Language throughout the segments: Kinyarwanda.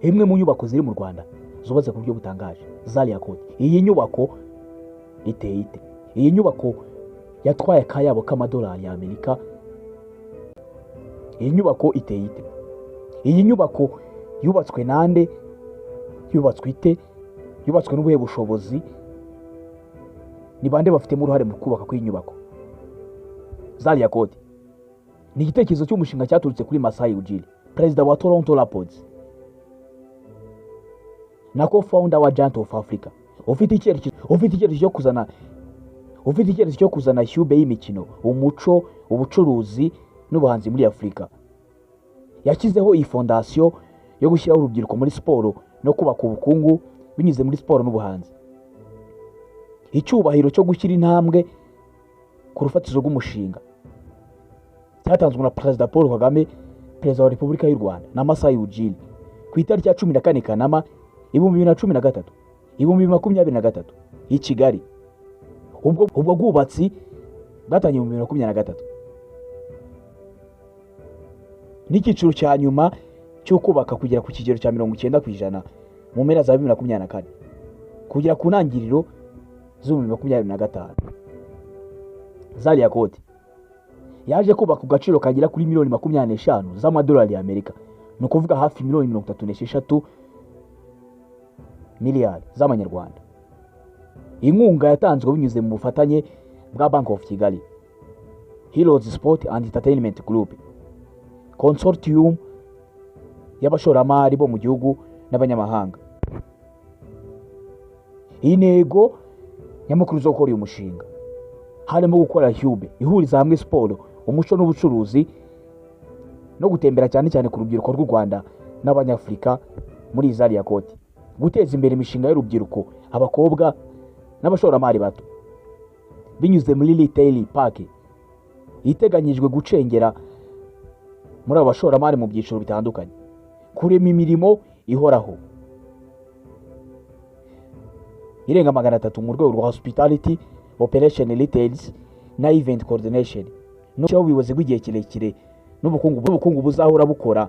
imwe mu nyubako ziri mu Rwanda zubatse ku buryo butangaje, Zaria Court. Iyi nyubako iteye ite? Iyi nyubako yatwaye akayabo k'amadolari ya Amerika. Iyi nyubako iteye ite? Iyi nyubako yubatswe nande? Yubatswe ite? Yubatswe n'ubuhe bushobozi? Ni bande bafite mu ruhare mu kubaka kw'iyi nyubako? Zaria Court ni igitekerezo cy'umushinga cyaturutse kuri Masai Ujiri, perezida wa Toronto Raptors na co-founder wa Giant of Africa, ufite icyerekezo cyo kuzana hyube y'imikino, umuco, ubucuruzi n'ubuhanzi muri Afurika. Yashyizeho iyi fondasiyo yo gushyiraho urubyiruko muri siporo no kubaka ubukungu binyuze muri siporo n'ubuhanzi. Icyubahiro cyo gushyira intambwe ku rufatizo rw'umushinga cyatanzwe na Perezida Paul Kagame, Perezida wa Repubulika y'u Rwanda, na Masai Ujiri ku itariki ya 14 Kanama 2023 i Kigali. Ubwo bwubatsi bwatangiye mu 2023 n'icyiciro cya nyuma cyo kubaka kugera ku kigero cya 90% mu mpera za 2024 kugera ku ntangiriro z'2025. Zaria Court yaje kubaka ku gaciro kagera kuri miliyoni 25 z'amadolari ya Amerika, no kuvuga hafi miliyoni 36 miliyari z'amanyarwanda. Inkunga yatanzwe binyuze mu bufatanye bwa Bank of Kigali, Heroes Sport and Entertainment Group, consortium y'abashoramari bo mu gihugu n'abanyamahanga. Intego nyamukuru zo gukora uyu mushinga harimo gukora hyube ihuriza hamwe siporo, umuco n'ubucuruzi, no gutembera cyane cyane ku rubyiruko rw'u Rwanda n'abanyafurika muri Zaria Court, guteza imbere imishinga y'urubyiruko, abakobwa n'abashoramari bato binyuze muri retail park iteganyijwe gucengera muri abo bashoramari mu byiciro bitandukanye, kurema imirimo ihoraho irenga 300 mu rwego rwa hospitality, operation retails na event coordination, no cyo ubuyobozi bw'igihe kirekire n'ubukungu buzahora bukora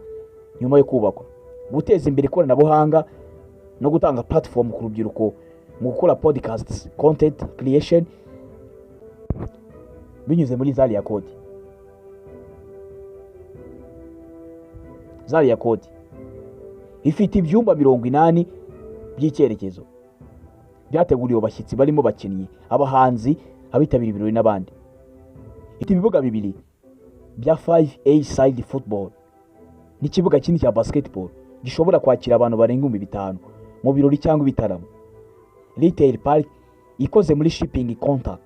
nyuma yo kubakwa, guteza imbere ikoranabuhanga no gutanga platform ku rubyiruko mu gukora podcasts, content creation binyuze muri Zaria Court. Zaria Court ifite ibyumba 80 by'icyerekezo byateguriwe abashyitsi barimo bakinnyi, abahanzi, abitabira ibirori n'abandi. Ifite ibibuga bibiri bya 5A side football n'ikibuga kinini cya basketball gishobora kwakira abantu barenga 5,000 mu birori cyangwa ibitaramo. Retail park ikoze muri shipping counter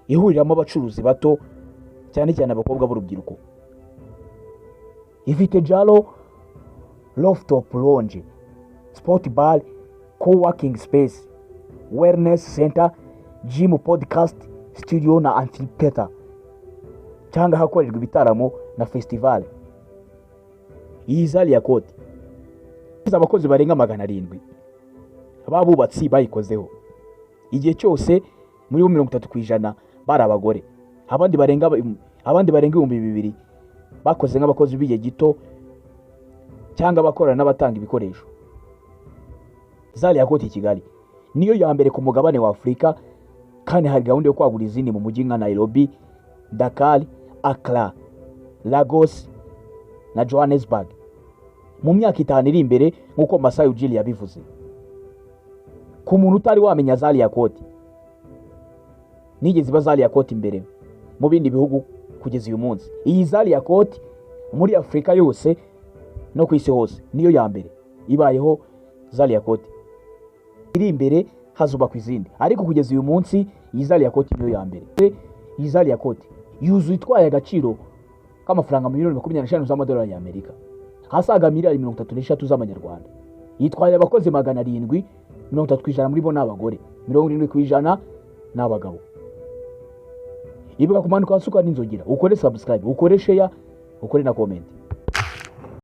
ihuriramo abacuruzi bato cyane cyane abakobwa b'urubyiruko. Ifite Jalo rooftop lounge, sport bar, co-working space, wellness center, gym, podcast studio na amphitheater cyangwa hakorerwa ibitaramo na festival. Iyi Zaria Court abakozi barenga 700 ababubatsi bayikozeho. Igihe cyose muri 30% bari abagore, abandi barenga 2,000 bakoze nk'abakozi b'igihe gito cyangwa bakorana n'abatanga ibikoresho. Zaria Court i Kigali niyo ya mbere ku mugabane wa Afurika, kandi hari gahunda yo kwagura izindi mu mujyi nka Nairobi, Dakar, Accra, Lagos na Johannesburg mu myaka 5 iri imbere, nk'uko Masai Ujiri yabivuze. Ku muntu utari wamenya Zaria Court, nigeze ba Zaria Court imbere mu bindi bihugu kugeza uyu munsi. Iyi Zaria Court muri Afurika yose no ku isi hose niyo ya mbere ibayeho. Zaria Court iri imbere, hazubakwa izindi, ariko kugeza uyu munsi iyi Zaria Court niyo ya mbere. Iyi Zaria Court yuzuye itwaye agaciro k'amafaranga miliyoni 25 z'amadolari ya Amerika, hasaga miliyari 33 z'amanyarwanda. Yitwaye abakozi 700, 30% muri bo n'abagore, 70% n'abagabo. Ibuka kumanuka hasuka n'inzogera, ukore subscribe, ukore share, ukore na comment.